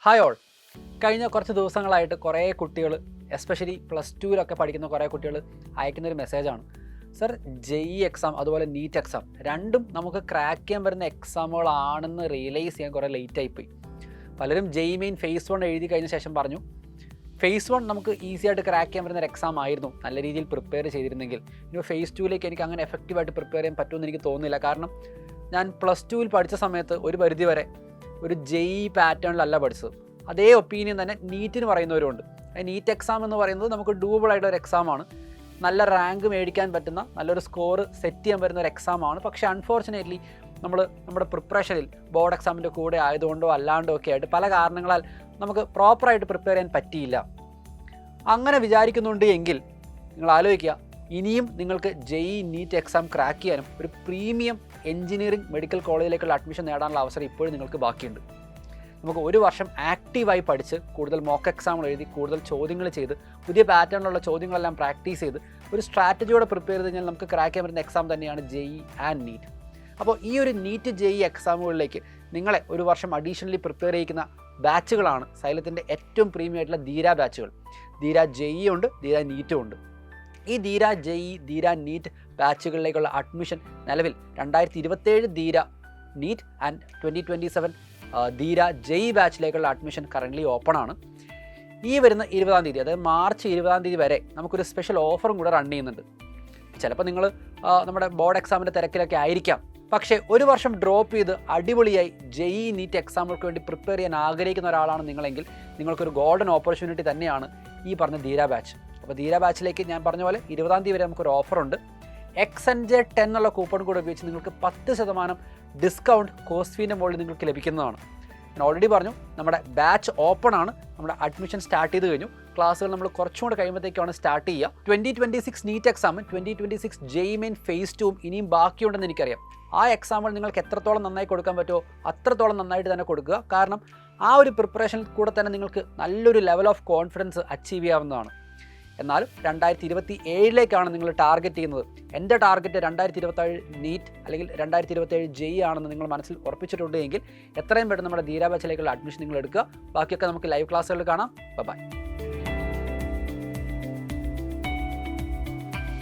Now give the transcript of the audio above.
Hi all. കഴിഞ്ഞ കുറച്ച് ദിവസങ്ങളായിട്ട് കുറേ കുട്ടികൾ എസ്പെഷ്യലി +2 പഠിക്കുന്ന കുറേ കുട്ടികൾ അയക്കുന്നൊരു മെസ്സേജാണ്, സർ JEE എക്സാം അതുപോലെ നീറ്റ് എക്സാം രണ്ടും നമുക്ക് ക്രാക്ക് ചെയ്യാൻ വരുന്ന എക്സാമുകളാണെന്ന് റിയലൈസ് ചെയ്യാൻ കുറേ ലേറ്റായിപ്പോയി. പലരും JEE മെയിൻ ഫേസ് 1 എഴുതി കഴിഞ്ഞ ശേഷം പറഞ്ഞു ഫേസ് 1 നമുക്ക് ഈസി ആയിട്ട് ക്രാക്ക് ചെയ്യാൻ വരുന്ന ഒരു എക്സാം ആയിരുന്നു, നല്ല രീതിയിൽ പ്രിപ്പയർ ചെയ്തിരുന്നെങ്കിൽ. ഇനി ഫേസ് 2ലേക്ക് എനിക്ക് അങ്ങനെ എഫക്റ്റീവായിട്ട് പ്രിപ്പയർ ചെയ്യാൻ പറ്റുമെന്ന് എനിക്ക് തോന്നുന്നില്ല. കാരണം ഞാൻ +2 പഠിച്ച സമയത്ത് ഒരു പരിധി വരെ ഒരു JEE പാറ്റേണിലല്ല പഠിച്ചത്. അതേ ഒപ്പീനിയൻ തന്നെ നീറ്റിന് പറയുന്നവരുണ്ട്. നീറ്റ് എക്സാം എന്ന് പറയുന്നത് നമുക്ക് ഡൂബിൾ ആയിട്ടുള്ള ഒരു എക്സാമാണ്, നല്ല റാങ്ക് മേടിക്കാൻ പറ്റുന്ന നല്ലൊരു സ്കോർ സെറ്റ് ചെയ്യാൻ വരുന്ന ഒരു എക്സാമാണ്. പക്ഷേ അൺഫോർച്ചുനേറ്റ്ലി നമ്മുടെ പ്രിപ്പറേഷനിൽ ബോർഡ് എക്സാമിൻ്റെ കൂടെ ആയതുകൊണ്ടോ അല്ലാണ്ടോ ഒക്കെ ആയിട്ട് പല കാരണങ്ങളാൽ നമുക്ക് പ്രോപ്പറായിട്ട് പ്രിപ്പയർ ചെയ്യാൻ പറ്റിയില്ല. അങ്ങനെ വിചാരിക്കുന്നുണ്ട് എങ്കിൽ നിങ്ങൾ ആലോചിക്കുക, ഇനിയും നിങ്ങൾക്ക് JEE നീറ്റ് എക്സാം ക്രാക്ക് ചെയ്യാനും ഒരു പ്രീമിയം എഞ്ചിനീയറിംഗ് മെഡിക്കൽ കോളേജിലേക്കുള്ള അഡ്മിഷൻ നേടാനുള്ള അവസരം ഇപ്പോഴും നിങ്ങൾക്ക് ബാക്കിയുണ്ട്. നമുക്ക് ഒരു വർഷം ആക്റ്റീവായി പഠിച്ച് കൂടുതൽ മോക്ക് എക്സാമുകൾ എഴുതി കൂടുതൽ ചോദ്യങ്ങൾ ചെയ്ത് പുതിയ പാറ്റേണിലുള്ള ചോദ്യങ്ങളെല്ലാം പ്രാക്ടീസ് ചെയ്ത് ഒരു സ്ട്രാറ്റജിയോടെ പ്രിപ്പയർ ചെയ്ത് കഴിഞ്ഞാൽ നമുക്ക് ക്രാക്ക് ചെയ്യാൻ പറ്റുന്ന എക്സാം തന്നെയാണ് JEE ആൻഡ് നീറ്റ്. അപ്പോൾ ഈ ഒരു നീറ്റ് JEE എക്സാമുകളിലേക്ക് നിങ്ങളെ ഒരു വർഷം അഡീഷണലി പ്രിപ്പയർ ചെയ്യിക്കുന്ന ബാച്ചുകളാണ് സൈലത്തിൻ്റെ ഏറ്റവും പ്രീമിയം ആയിട്ടുള്ള ധീര ബാച്ചുകൾ. ധീര JEE ഉണ്ട്, ധീര നീറ്റും ഉണ്ട്. ഈ ധീര JEE ധീര നീറ്റ് ബാച്ചുകളിലേക്കുള്ള അഡ്മിഷൻ നിലവിൽ 2027 ധീര നീറ്റ് ആൻഡ് 2027 ധീര JEE ബാച്ചിലേക്കുള്ള അഡ്മിഷൻ കറൻ്റ്ലി ഓപ്പൺ ആണ്. ഈ വരുന്ന 20-ാം തീയതി, അതായത് മാർച്ച് 20-ാം തീയതി വരെ നമുക്കൊരു സ്പെഷ്യൽ ഓഫറും കൂടെ റൺ ചെയ്യുന്നുണ്ട്. ചിലപ്പോൾ നിങ്ങൾ നമ്മുടെ ബോർഡ് എക്സാമിൻ്റെ തിരക്കിലൊക്കെ ആയിരിക്കാം, പക്ഷേ ഒരു വർഷം ഡ്രോപ്പ് ചെയ്ത് അടിപൊളിയായി JEE നീറ്റ് എക്സാമുകൾക്ക് വേണ്ടി പ്രിപ്പയർ ചെയ്യാൻ ആഗ്രഹിക്കുന്ന ഒരാളാണ് നിങ്ങളെങ്കിൽ നിങ്ങൾക്കൊരു ഗോൾഡൻ ഓപ്പർച്യൂണിറ്റി തന്നെയാണ് ഈ പറഞ്ഞ ധീര ബാച്ച്. അപ്പോൾ ധീര ബാച്ചിലേക്ക് ഞാൻ പറഞ്ഞ പോലെ 20-ാം തീയതി വരെ നമുക്കൊരു ഓഫറുണ്ട്. XNJ10 എന്നുള്ള കൂപ്പൺ കൂടെ ഉപയോഗിച്ച് നിങ്ങൾക്ക് 10% ഡിസ്കൗണ്ട് കോസ്റ്റ് ഫീൻ്റെ മുകളിൽ നിങ്ങൾക്ക് ലഭിക്കുന്നതാണ്. ഞാൻ ഓൾറെഡി പറഞ്ഞു നമ്മുടെ ബാച്ച് ഓപ്പൺ ആണ്, നമ്മുടെ അഡ്മിഷൻ സ്റ്റാർട്ട് ചെയ്ത് കഴിഞ്ഞു. ക്ലാസ്സുകൾ നമ്മൾ കുറച്ചും കൂടെ കഴിയുമ്പോഴത്തേക്കാണ് സ്റ്റാർട്ട് ചെയ്യുക. 2026 നീറ്റ് എക്സാമും 2026 JEE മെയിൻ ഫേസ് 2 ഇനിയും ബാക്കിയുണ്ടെന്ന് എനിക്കറിയാം. ആ എക്സാമുകൾ നിങ്ങൾക്ക് എത്രത്തോളം നന്നായി കൊടുക്കാൻ പറ്റുമോ അത്രത്തോളം നന്നായിട്ട് തന്നെ കൊടുക്കുക. കാരണം ആ ഒരു പ്രിപ്പറേഷനിൽ കൂടെ തന്നെ നിങ്ങൾക്ക് നല്ലൊരു ലെവൽ ഓഫ് കോൺഫിഡൻസ് അച്ചീവ് ചെയ്യാവുന്നതാണ്. എന്നാലും 2027ലേക്കാണ് നിങ്ങൾ ടാർഗറ്റ് ചെയ്യുന്നത്. എൻ്റെ ടാർഗറ്റ് 2027 നീറ്റ് അല്ലെങ്കിൽ 2027 JEE ആണെന്ന് നിങ്ങൾ മനസ്സിൽ ഉറപ്പിച്ചിട്ടുണ്ട് എങ്കിൽ എത്രയും പെട്ടെന്ന് നമ്മുടെ ധീര ബാച്ചിലേക്കുള്ള അഡ്മിഷൻ നിങ്ങൾ എടുക്കുക. ബാക്കിയൊക്കെ നമുക്ക് ലൈവ് ക്ലാസ്സുകളിൽ കാണാം. ബൈ.